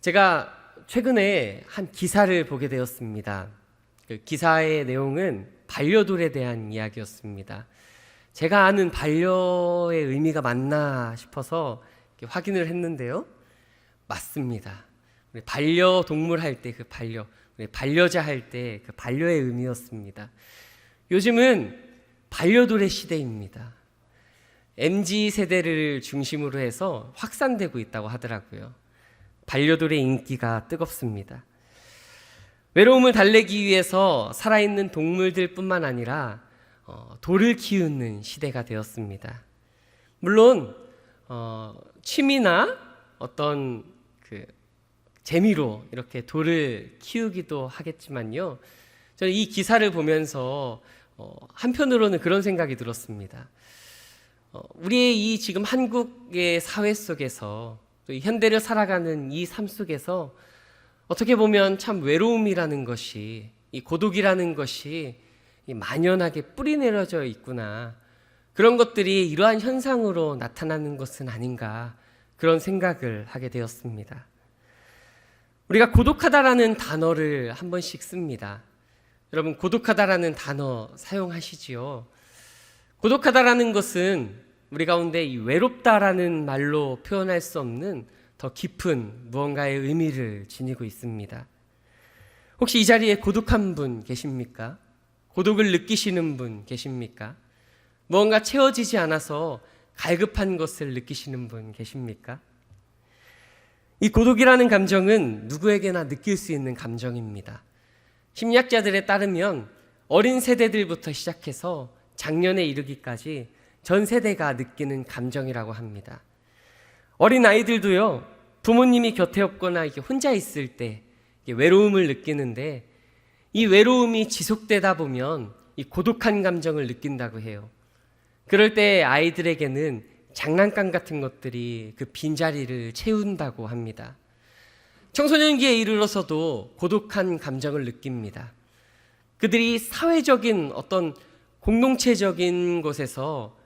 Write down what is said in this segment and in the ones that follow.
제가 최근에 한 기사를 보게 되었습니다. 그 기사의 내용은 반려동물에 대한 이야기였습니다. 제가 아는 반려의 의미가 맞나 싶어서 확인을 했는데요. 맞습니다. 우리 반려동물 할 때 그 반려, 우리 반려자 할 때 그 반려의 의미였습니다. 요즘은 반려동물의 시대입니다. MZ세대를 중심으로 해서 확산되고 있다고 하더라고요. 반려동물의 인기가 뜨겁습니다. 외로움을 달래기 위해서 살아있는 동물들뿐만 아니라 돌을 키우는 시대가 되었습니다. 물론 취미나 어떤 그 재미로 이렇게 돌을 키우기도 하겠지만요, 저는 이 기사를 보면서 한편으로는 그런 생각이 들었습니다. 우리의 이 지금 한국의 사회 속에서, 또 현대를 살아가는 이 삶 속에서 어떻게 보면 참 외로움이라는 것이, 이 고독이라는 것이 만연하게 뿌리내려져 있구나, 그런 것들이 이러한 현상으로 나타나는 것은 아닌가, 그런 생각을 하게 되었습니다. 우리가 고독하다라는 단어를 한 번씩 씁니다. 여러분, 고독하다라는 단어 사용하시지요? 고독하다라는 것은 우리 가운데 이 외롭다라는 말로 표현할 수 없는 더 깊은 무언가의 의미를 지니고 있습니다. 혹시 이 자리에 고독한 분 계십니까? 고독을 느끼시는 분 계십니까? 무언가 채워지지 않아서 갈급한 것을 느끼시는 분 계십니까? 이 고독이라는 감정은 누구에게나 느낄 수 있는 감정입니다. 심리학자들에 따르면 어린 세대들부터 시작해서 장년에 이르기까지 전 세대가 느끼는 감정이라고 합니다. 어린 아이들도요, 부모님이 곁에 없거나 혼자 있을 때 외로움을 느끼는데, 이 외로움이 지속되다 보면 이 고독한 감정을 느낀다고 해요. 그럴 때 아이들에게는 장난감 같은 것들이 그 빈자리를 채운다고 합니다. 청소년기에 이르러서도 고독한 감정을 느낍니다. 그들이 사회적인 어떤 공동체적인 곳에서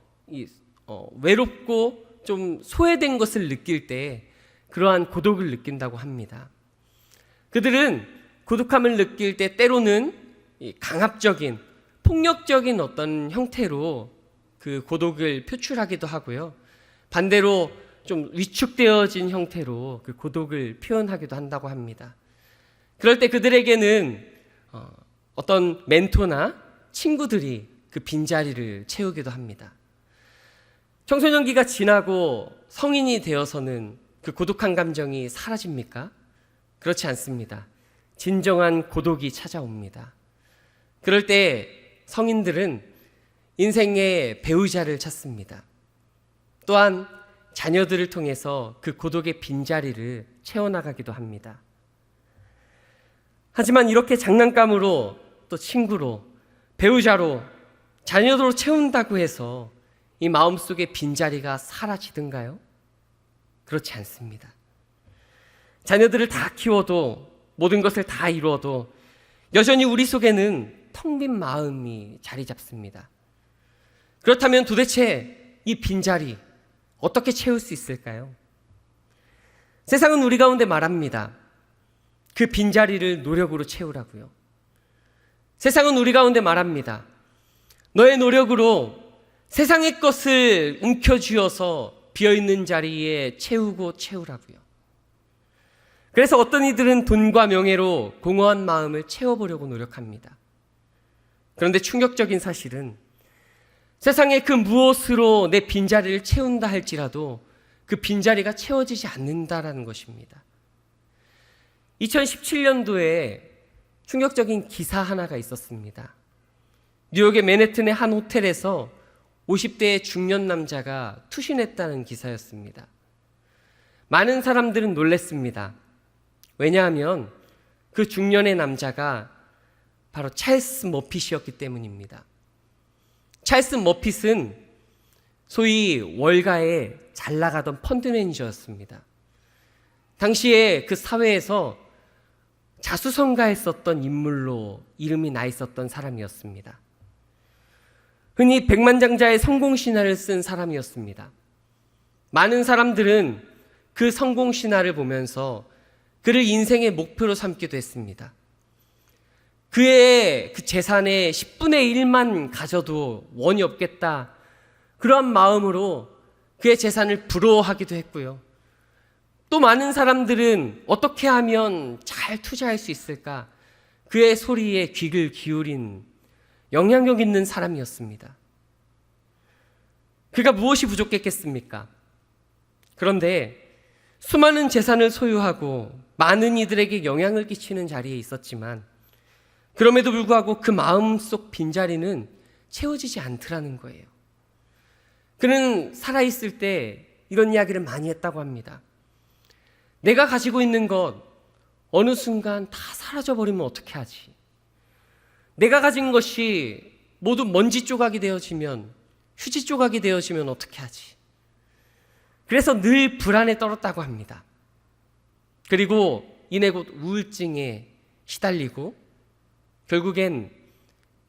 외롭고 좀 소외된 것을 느낄 때 그러한 고독을 느낀다고 합니다. 그들은 고독함을 느낄 때 때로는 강압적인, 폭력적인 어떤 형태로 그 고독을 표출하기도 하고요, 반대로 좀 위축되어진 형태로 그 고독을 표현하기도 한다고 합니다. 그럴 때 그들에게는 어떤 멘토나 친구들이 그 빈자리를 채우기도 합니다. 청소년기가 지나고 성인이 되어서는 그 고독한 감정이 사라집니까? 그렇지 않습니다. 진정한 고독이 찾아옵니다. 그럴 때 성인들은 인생의 배우자를 찾습니다. 또한 자녀들을 통해서 그 고독의 빈자리를 채워나가기도 합니다. 하지만 이렇게 장난감으로, 또 친구로, 배우자로, 자녀로 채운다고 해서 이 마음속의 빈자리가 사라지던가요? 그렇지 않습니다. 자녀들을 다 키워도, 모든 것을 다 이루어도 여전히 우리 속에는 텅 빈 마음이 자리 잡습니다. 그렇다면 도대체 이 빈자리 어떻게 채울 수 있을까요? 세상은 우리 가운데 말합니다. 그 빈자리를 노력으로 채우라고요. 세상은 우리 가운데 말합니다. 너의 노력으로 세상의 것을 움켜쥐어서 비어있는 자리에 채우라고요. 그래서 어떤 이들은 돈과 명예로 공허한 마음을 채워보려고 노력합니다. 그런데 충격적인 사실은 세상의 그 무엇으로 내 빈자리를 채운다 할지라도 그 빈자리가 채워지지 않는다라는 것입니다. 2017년도에 충격적인 기사 하나가 있었습니다. 뉴욕의 맨해튼의 한 호텔에서 50대의 중년 남자가 투신했다는 기사였습니다. 많은 사람들은 놀랐습니다. 왜냐하면 그 중년의 남자가 바로 찰스 머핏이었기 때문입니다. 찰스 머핏은 소위 월가에 잘 나가던 펀드 매니저였습니다. 당시에 그 사회에서 자수성가했었던 인물로 이름이 나 있었던 사람이었습니다. 흔히 백만장자의 성공신화를 쓴 사람이었습니다. 많은 사람들은 그 성공신화를 보면서 그를 인생의 목표로 삼기도 했습니다. 그의 그 재산의 10분의 1만 가져도 원이 없겠다, 그러한 마음으로 그의 재산을 부러워하기도 했고요. 또 많은 사람들은 어떻게 하면 잘 투자할 수 있을까, 그의 소리에 귀를 기울인 영향력 있는 사람이었습니다. 그가 무엇이 부족했겠습니까? 그런데 수많은 재산을 소유하고 많은 이들에게 영향을 끼치는 자리에 있었지만 그럼에도 불구하고 그 마음속 빈자리는 채워지지 않더라는 거예요. 그는 살아있을 때 이런 이야기를 많이 했다고 합니다. 내가 가지고 있는 것 어느 순간 다 사라져버리면 어떻게 하지? 내가 가진 것이 모두 먼지 조각이 되어지면, 휴지 조각이 되어지면 어떻게 하지? 그래서 늘 불안에 떨었다고 합니다. 그리고 이내 곧 우울증에 시달리고 결국엔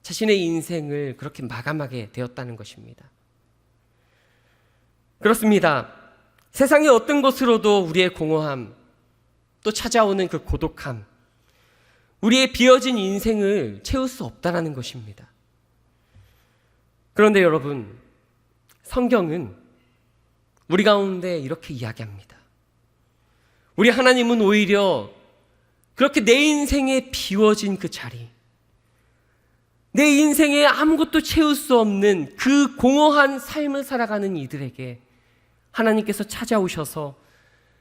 자신의 인생을 그렇게 마감하게 되었다는 것입니다. 그렇습니다. 세상의 어떤 것으로도 우리의 공허함, 또 찾아오는 그 고독함, 우리의 비어진 인생을 채울 수 없다라는 것입니다. 그런데 여러분, 성경은 우리 가운데 이렇게 이야기합니다. 우리 하나님은 오히려 그렇게 내 인생에 비워진 그 자리, 내 인생에 아무것도 채울 수 없는 그 공허한 삶을 살아가는 이들에게 하나님께서 찾아오셔서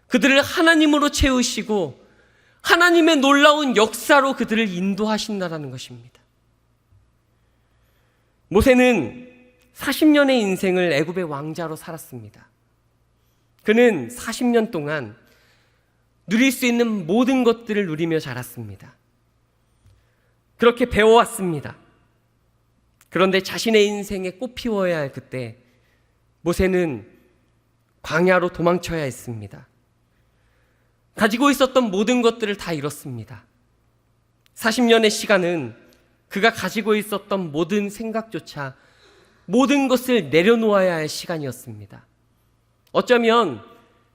그들을 하나님으로 채우시고 하나님의 놀라운 역사로 그들을 인도하신다는 것입니다. 모세는 40년의 인생을 애굽의 왕자로 살았습니다. 그는 40년 동안 누릴 수 있는 모든 것들을 누리며 자랐습니다. 그렇게 배워왔습니다. 그런데 자신의 인생에 꽃피워야 할 그때 모세는 광야로 도망쳐야 했습니다. 가지고 있었던 모든 것들을 다 잃었습니다. 40년의 시간은 그가 가지고 있었던 모든 생각조차 모든 것을 내려놓아야 할 시간이었습니다. 어쩌면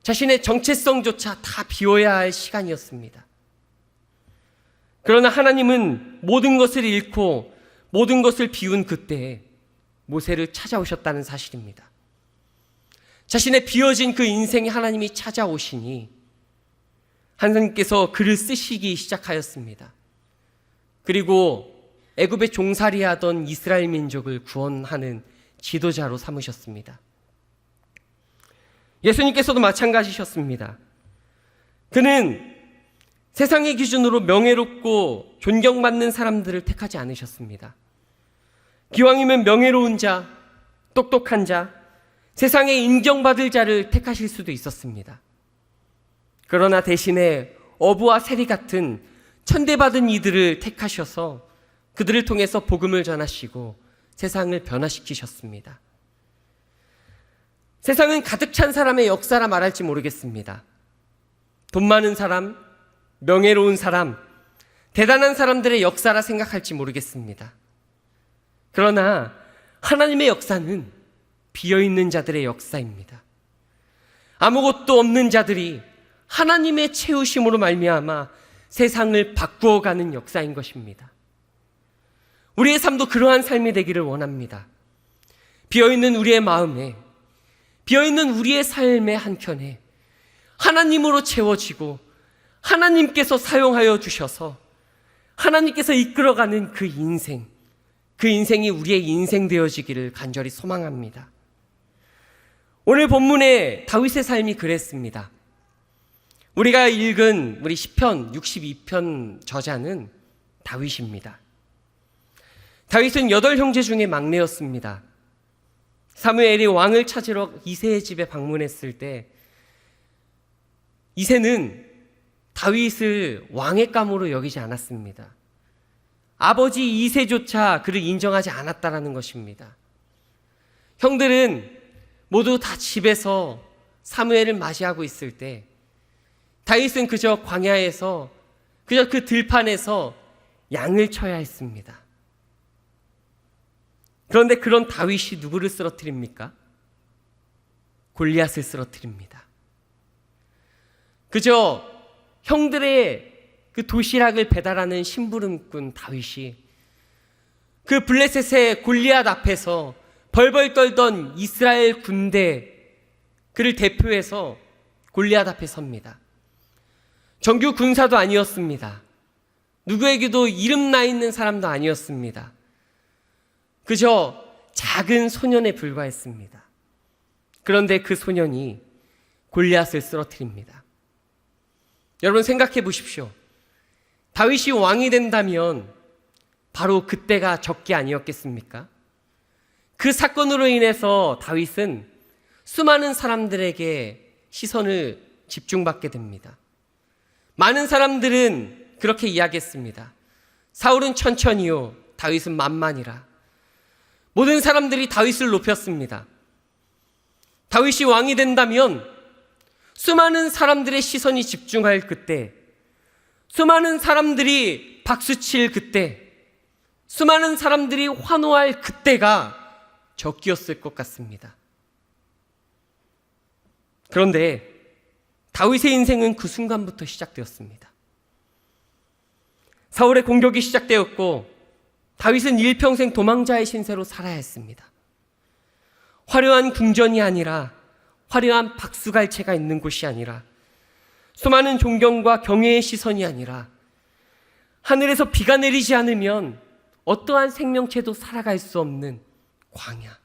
자신의 정체성조차 다 비워야 할 시간이었습니다. 그러나 하나님은 모든 것을 잃고 모든 것을 비운 그때에 모세를 찾아오셨다는 사실입니다. 자신의 비워진 그 인생에 하나님이 찾아오시니 하나님께서 그를 쓰시기 시작하였습니다. 그리고 애굽에 종살이하던 이스라엘 민족을 구원하는 지도자로 삼으셨습니다. 예수님께서도 마찬가지셨습니다. 그는 세상의 기준으로 명예롭고 존경받는 사람들을 택하지 않으셨습니다. 기왕이면 명예로운 자, 똑똑한 자, 세상에 인정받을 자를 택하실 수도 있었습니다. 그러나 대신에 어부와 세리 같은 천대받은 이들을 택하셔서 그들을 통해서 복음을 전하시고 세상을 변화시키셨습니다. 세상은 가득 찬 사람의 역사라 말할지 모르겠습니다. 돈 많은 사람, 명예로운 사람, 대단한 사람들의 역사라 생각할지 모르겠습니다. 그러나 하나님의 역사는 비어있는 자들의 역사입니다. 아무것도 없는 자들이 하나님의 채우심으로 말미암아 세상을 바꾸어가는 역사인 것입니다. 우리의 삶도 그러한 삶이 되기를 원합니다. 비어있는 우리의 마음에, 비어있는 우리의 삶의 한켠에 하나님으로 채워지고 하나님께서 사용하여 주셔서 하나님께서 이끌어가는 그 인생이 우리의 인생 되어지기를 간절히 소망합니다. 오늘 본문의 다윗의 삶이 그랬습니다. 우리가 읽은 우리 시편 62편 저자는 다윗입니다. 다윗은 8형제 중에 막내였습니다. 사무엘이 왕을 찾으러 이새의 집에 방문했을 때 이새는 다윗을 왕의 감으로 여기지 않았습니다. 아버지 이새조차 그를 인정하지 않았다라는 것입니다. 형들은 모두 다 집에서 사무엘을 맞이하고 있을 때 다윗은 그저 광야에서, 그저 그 들판에서 양을 쳐야 했습니다. 그런데 그런 다윗이 누구를 쓰러뜨립니까? 골리앗을 쓰러뜨립니다. 그저 형들의 그 도시락을 배달하는 심부름꾼 다윗이 그 블레셋의 골리앗 앞에서 벌벌 떨던 이스라엘 군대 그를 대표해서 골리앗 앞에 섭니다. 정규 군사도 아니었습니다. 누구에게도 이름 나 있는 사람도 아니었습니다. 그저 작은 소년에 불과했습니다. 그런데 그 소년이 골리앗을 쓰러뜨립니다. 여러분 생각해 보십시오. 다윗이 왕이 된다면 바로 그때가 적기 아니었겠습니까? 그 사건으로 인해서 다윗은 수많은 사람들에게 시선을 집중받게 됩니다. 많은 사람들은 그렇게 이야기했습니다. 사울은 천천히요, 다윗은 만만이라. 모든 사람들이 다윗을 높였습니다. 다윗이 왕이 된다면 수많은 사람들의 시선이 집중할 그때, 수많은 사람들이 박수칠 그때, 수많은 사람들이 환호할 그때가 적기였을 것 같습니다. 그런데 다윗의 인생은 그 순간부터 시작되었습니다. 사울의 공격이 시작되었고 다윗은 일평생 도망자의 신세로 살아야 했습니다. 화려한 궁전이 아니라, 화려한 박수갈채가 있는 곳이 아니라, 수많은 존경과 경외의 시선이 아니라, 하늘에서 비가 내리지 않으면 어떠한 생명체도 살아갈 수 없는 광야,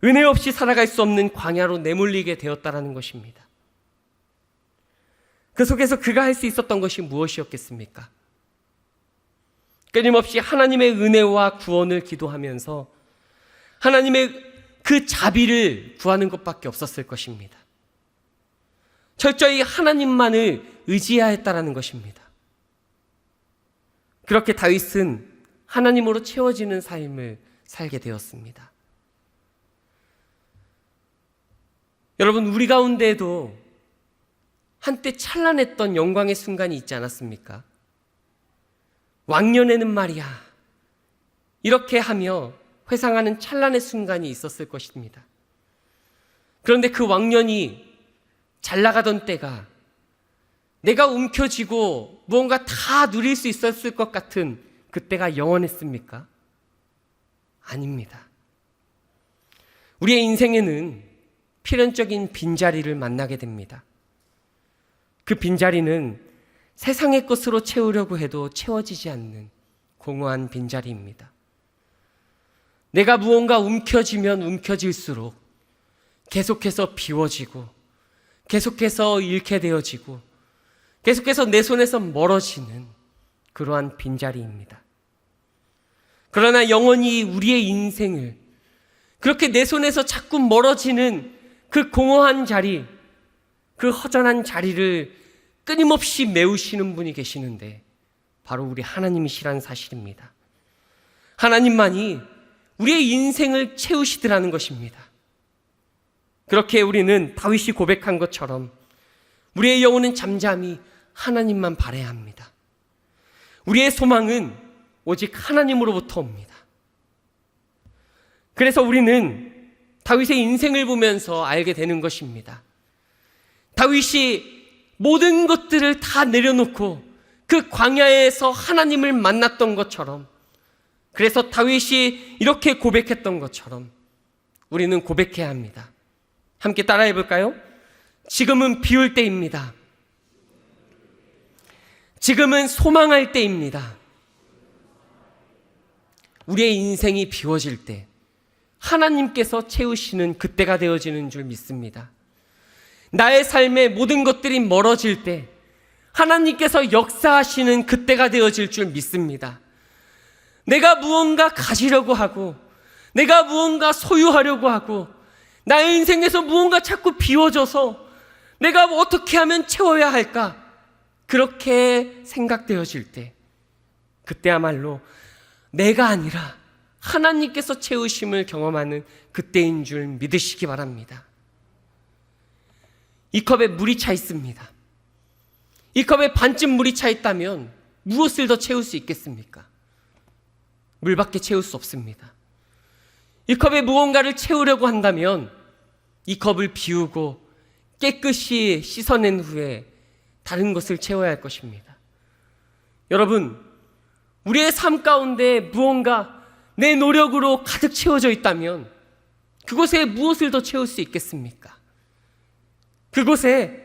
은혜 없이 살아갈 수 없는 광야로 내몰리게 되었다라는 것입니다. 그 속에서 그가 할 수 있었던 것이 무엇이었겠습니까? 끊임없이 하나님의 은혜와 구원을 기도하면서 하나님의 그 자비를 구하는 것밖에 없었을 것입니다. 철저히 하나님만을 의지하였다라는 것입니다. 그렇게 다윗은 하나님으로 채워지는 삶을 살게 되었습니다. 여러분, 우리 가운데에도 한때 찬란했던 영광의 순간이 있지 않았습니까? 왕년에는 말이야, 이렇게 하며 회상하는 찬란의 순간이 있었을 것입니다. 그런데 그 왕년이 잘 나가던 때가 내가 움켜쥐고 무언가 다 누릴 수 있었을 것 같은 그때가 영원했습니까? 아닙니다. 우리의 인생에는 필연적인 빈자리를 만나게 됩니다. 그 빈자리는 세상의 것으로 채우려고 해도 채워지지 않는 공허한 빈자리입니다. 내가 무언가 움켜쥐면 움켜질수록 계속해서 비워지고, 계속해서 잃게 되어지고, 계속해서 내 손에서 멀어지는 그러한 빈자리입니다. 그러나 영원히 우리의 인생을 그렇게 내 손에서 자꾸 멀어지는 그 공허한 자리, 그 허전한 자리를 끊임없이 메우시는 분이 계시는데 바로 우리 하나님이시라는 사실입니다. 하나님만이 우리의 인생을 채우시더라는 것입니다. 그렇게 우리는 다윗이 고백한 것처럼 우리의 영혼은 잠잠히 하나님만 바라야 합니다. 우리의 소망은 오직 하나님으로부터 옵니다. 그래서 우리는 다윗의 인생을 보면서 알게 되는 것입니다. 다윗이 모든 것들을 다 내려놓고 그 광야에서 하나님을 만났던 것처럼, 그래서 다윗이 이렇게 고백했던 것처럼 우리는 고백해야 합니다. 함께 따라해 볼까요? 지금은 비울 때입니다. 지금은 소망할 때입니다. 우리의 인생이 비워질 때 하나님께서 채우시는 그때가 되어지는 줄 믿습니다. 나의 삶의 모든 것들이 멀어질 때 하나님께서 역사하시는 그때가 되어질 줄 믿습니다. 내가 무언가 가지려고 하고, 내가 무언가 소유하려고 하고, 나의 인생에서 무언가 자꾸 비워져서 내가 어떻게 하면 채워야 할까, 그렇게 생각되어질 때, 그때야말로 내가 아니라 하나님께서 채우심을 경험하는 그때인 줄 믿으시기 바랍니다. 이 컵에 물이 차 있습니다. 이 컵에 반쯤 물이 차 있다면 무엇을 더 채울 수 있겠습니까? 물밖에 채울 수 없습니다. 이 컵에 무언가를 채우려고 한다면 이 컵을 비우고 깨끗이 씻어낸 후에 다른 것을 채워야 할 것입니다. 여러분, 우리의 삶 가운데 무언가 내 노력으로 가득 채워져 있다면 그곳에 무엇을 더 채울 수 있겠습니까? 그곳에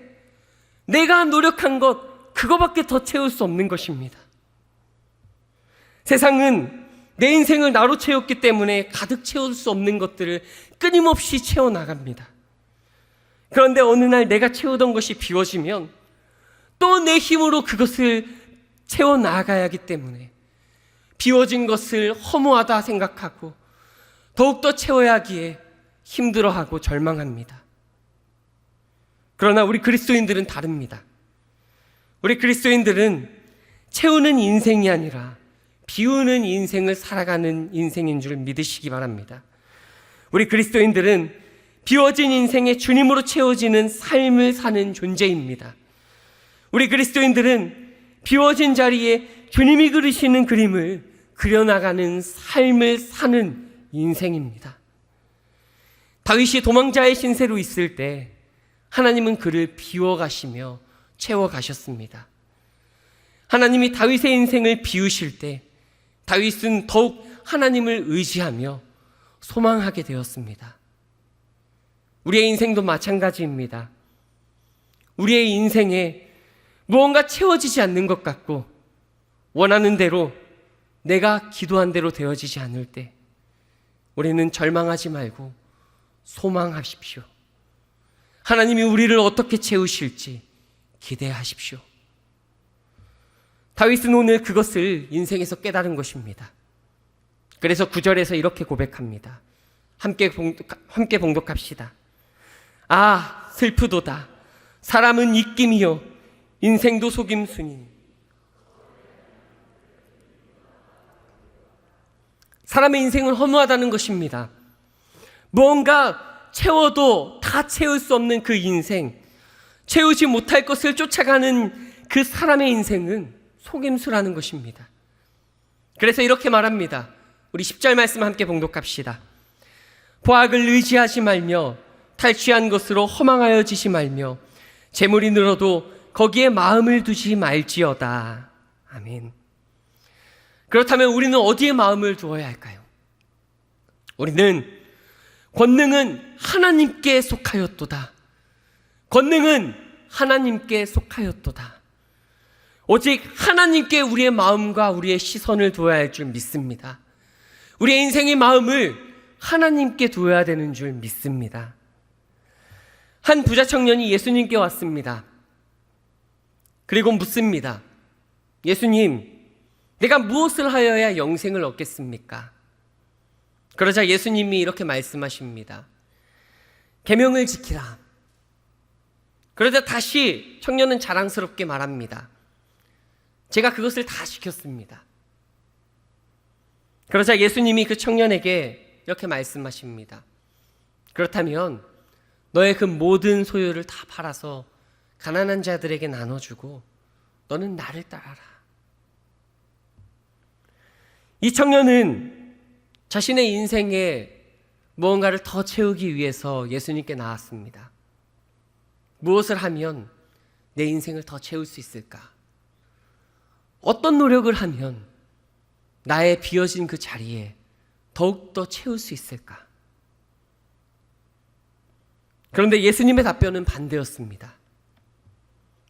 내가 노력한 것, 그거밖에 더 채울 수 없는 것입니다. 세상은 내 인생을 나로 채웠기 때문에 가득 채울 수 없는 것들을 끊임없이 채워나갑니다. 그런데 어느 날 내가 채우던 것이 비워지면 또 내 힘으로 그것을 채워나가야 하기 때문에 비워진 것을 허무하다 생각하고 더욱더 채워야 하기에 힘들어하고 절망합니다. 그러나 우리 그리스도인들은 다릅니다. 우리 그리스도인들은 채우는 인생이 아니라 비우는 인생을 살아가는 인생인 줄 믿으시기 바랍니다. 우리 그리스도인들은 비워진 인생에 주님으로 채워지는 삶을 사는 존재입니다. 우리 그리스도인들은 비워진 자리에 주님이 그리시는 그림을 그려나가는 삶을 사는 인생입니다. 다윗이 도망자의 신세로 있을 때 하나님은 그를 비워가시며 채워가셨습니다. 하나님이 다윗의 인생을 비우실 때 다윗은 더욱 하나님을 의지하며 소망하게 되었습니다. 우리의 인생도 마찬가지입니다. 우리의 인생에 무언가 채워지지 않는 것 같고 원하는 대로 내가 기도한 대로 되어지지 않을 때 우리는 절망하지 말고 소망하십시오. 하나님이 우리를 어떻게 채우실지 기대하십시오. 다윗은 오늘 그것을 인생에서 깨달은 것입니다. 그래서 9절에서 이렇게 고백합니다. 함께 봉독합시다. 아, 슬프도다. 사람은 입김이요 인생도 속임수니. 사람의 인생은 허무하다는 것입니다. 무언가 채워도 다 채울 수 없는 그 인생, 채우지 못할 것을 쫓아가는 그 사람의 인생은 속임수라는 것입니다. 그래서 이렇게 말합니다. 우리 10절 말씀 함께 봉독합시다. 보악을 의지하지 말며 탈취한 것으로 허망하여지지 말며 재물이 늘어도 거기에 마음을 두지 말지어다. 아멘. 그렇다면 우리는 어디에 마음을 두어야 할까요? 우리는 권능은 하나님께 속하였도다. 권능은 하나님께 속하였도다. 오직 하나님께 우리의 마음과 우리의 시선을 두어야 할 줄 믿습니다. 우리의 인생의 마음을 하나님께 두어야 되는 줄 믿습니다. 한 부자 청년이 예수님께 왔습니다. 그리고 묻습니다. 예수님, 내가 무엇을 하여야 영생을 얻겠습니까? 그러자 예수님이 이렇게 말씀하십니다. 계명을 지키라. 그러자 다시 청년은 자랑스럽게 말합니다. 제가 그것을 다 지켰습니다. 그러자 예수님이 그 청년에게 이렇게 말씀하십니다. 그렇다면 너의 그 모든 소유를 다 팔아서 가난한 자들에게 나눠주고 너는 나를 따라라. 이 청년은 자신의 인생에 무언가를 더 채우기 위해서 예수님께 나왔습니다. 무엇을 하면 내 인생을 더 채울 수 있을까? 어떤 노력을 하면 나의 비어진 그 자리에 더욱더 채울 수 있을까? 그런데 예수님의 답변은 반대였습니다.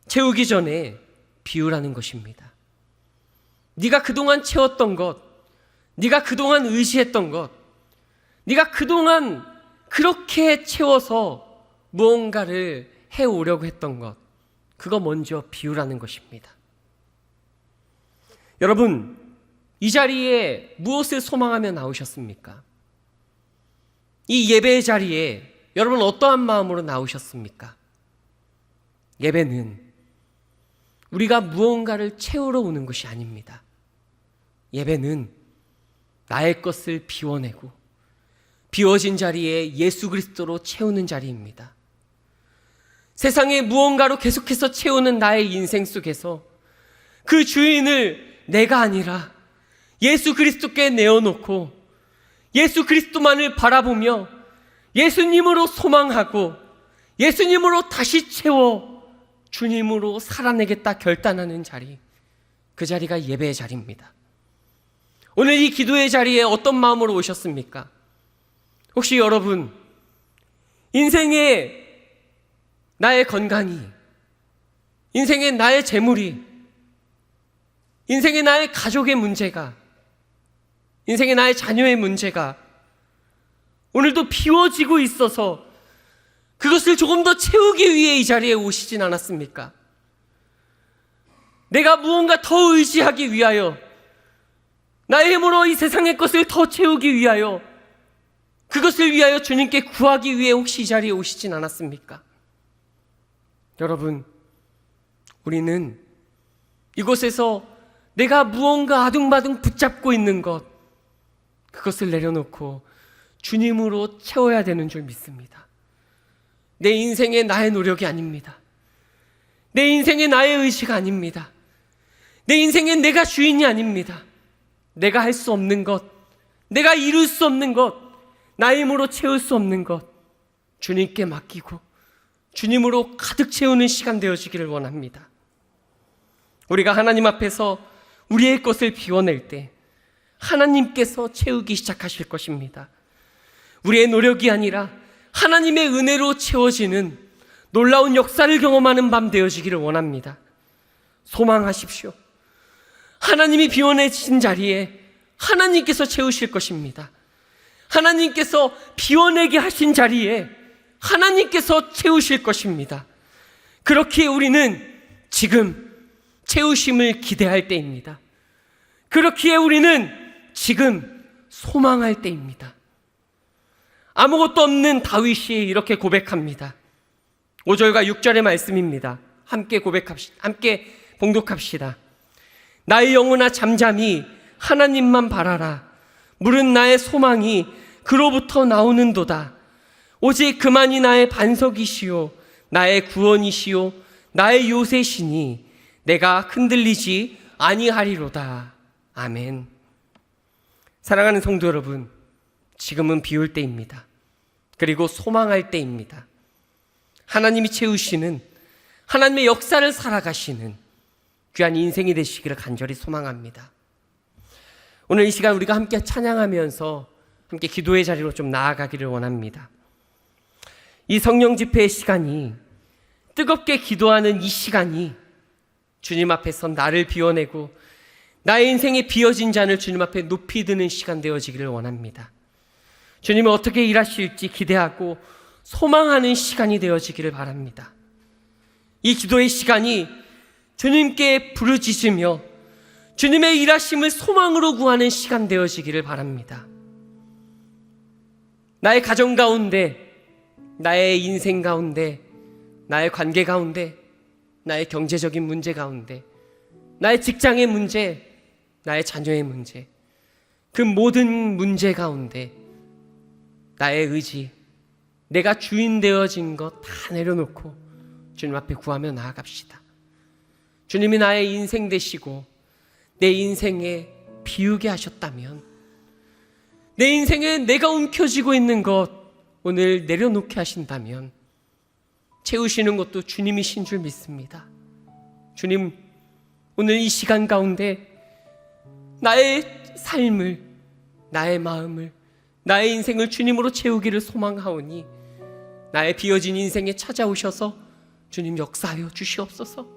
채우기 전에 비우라는 것입니다. 네가 그동안 채웠던 것, 네가 그동안 의지했던 것, 네가 그동안 그렇게 채워서 무언가를 해오려고 했던 것, 그거 먼저 비우라는 것입니다. 여러분, 이 자리에 무엇을 소망하며 나오셨습니까? 이 예배의 자리에 여러분 어떠한 마음으로 나오셨습니까? 예배는 우리가 무언가를 채우러 오는 것이 아닙니다. 예배는 나의 것을 비워내고 비워진 자리에 예수 그리스도로 채우는 자리입니다. 세상에 무언가로 계속해서 채우는 나의 인생 속에서 그 주인을 내가 아니라 예수 그리스도께 내어놓고 예수 그리스도만을 바라보며 예수님으로 소망하고 예수님으로 다시 채워 주님으로 살아내겠다 결단하는 자리, 그 자리가 예배의 자리입니다. 오늘 이 기도의 자리에 어떤 마음으로 오셨습니까? 혹시 여러분 인생에 나의 건강이, 인생에 나의 재물이, 인생에 나의 가족의 문제가, 인생에 나의 자녀의 문제가 오늘도 비워지고 있어서 그것을 조금 더 채우기 위해 이 자리에 오시진 않았습니까? 내가 무언가 더 의지하기 위하여, 나의 힘으로 이 세상의 것을 더 채우기 위하여, 그것을 위하여 주님께 구하기 위해 혹시 이 자리에 오시진 않았습니까? 여러분, 우리는 이곳에서 내가 무언가 아둥바둥 붙잡고 있는 것, 그것을 내려놓고 주님으로 채워야 되는 줄 믿습니다. 내 인생의 나의 노력이 아닙니다. 내 인생의 나의 의지가 아닙니다. 내 인생의 내가 주인이 아닙니다. 내가 할 수 없는 것, 내가 이룰 수 없는 것, 나의 힘으로 채울 수 없는 것, 주님께 맡기고 주님으로 가득 채우는 시간 되어지기를 원합니다. 우리가 하나님 앞에서 우리의 것을 비워낼 때 하나님께서 채우기 시작하실 것입니다. 우리의 노력이 아니라 하나님의 은혜로 채워지는 놀라운 역사를 경험하는 밤 되어지기를 원합니다. 소망하십시오. 하나님이 비워내신 자리에 하나님께서 채우실 것입니다. 하나님께서 비워내게 하신 자리에 하나님께서 채우실 것입니다. 그렇기에 우리는 지금 채우심을 기대할 때입니다. 그렇기에 우리는 지금 소망할 때입니다. 아무것도 없는 다윗이 이렇게 고백합니다. 5절과 6절의 말씀입니다. 함께 봉독합시다. 나의 영혼아 잠잠히 하나님만 바라라. 물은 나의 소망이 그로부터 나오는도다. 오직 그만이 나의 반석이시요 나의 구원이시요 나의 요새시니 내가 흔들리지 아니하리로다. 아멘. 사랑하는 성도 여러분, 지금은 비울 때입니다. 그리고 소망할 때입니다. 하나님이 채우시는, 하나님의 역사를 살아가시는 귀한 인생이 되시기를 간절히 소망합니다. 오늘 이 시간 우리가 함께 찬양하면서 함께 기도의 자리로 좀 나아가기를 원합니다. 이 성령 집회의 시간이, 뜨겁게 기도하는 이 시간이 주님 앞에서 나를 비워내고 나의 인생에 비어진 잔을 주님 앞에 높이 드는 시간 되어지기를 원합니다. 주님은 어떻게 일하실지 기대하고 소망하는 시간이 되어지기를 바랍니다. 이 기도의 시간이 주님께 부르짖으며 주님의 일하심을 소망으로 구하는 시간 되어지기를 바랍니다. 나의 가정 가운데, 나의 인생 가운데, 나의 관계 가운데, 나의 경제적인 문제 가운데, 나의 직장의 문제, 나의 자녀의 문제, 그 모든 문제 가운데 나의 의지, 내가 주인 되어진 것 다 내려놓고 주님 앞에 구하며 나아갑시다. 주님이 나의 인생 되시고 내 인생에 비우게 하셨다면, 내 인생에 내가 움켜쥐고 있는 것 오늘 내려놓게 하신다면 채우시는 것도 주님이신 줄 믿습니다. 주님, 오늘 이 시간 가운데 나의 삶을, 나의 마음을, 나의 인생을 주님으로 채우기를 소망하오니 나의 비어진 인생에 찾아오셔서 주님 역사하여 주시옵소서.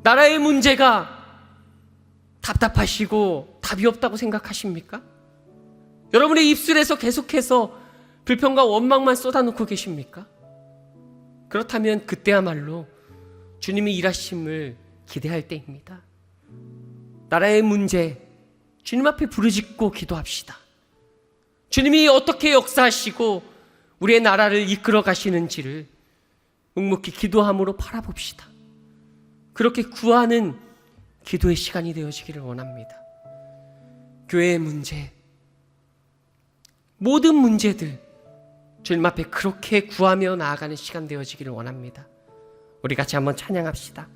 나라의 문제가 답답하시고 답이 없다고 생각하십니까? 여러분의 입술에서 계속해서 불평과 원망만 쏟아놓고 계십니까? 그렇다면 그때야말로 주님이 일하심을 기대할 때입니다. 나라의 문제, 주님 앞에 부르짖고 기도합시다. 주님이 어떻게 역사하시고 우리의 나라를 이끌어 가시는지를 묵묵히 기도함으로 바라봅시다. 그렇게 구하는 기도의 시간이 되어지기를 원합니다. 교회의 문제, 모든 문제들 주님 앞에 그렇게 구하며 나아가는 시간 되어지기를 원합니다. 우리 같이 한번 찬양합시다.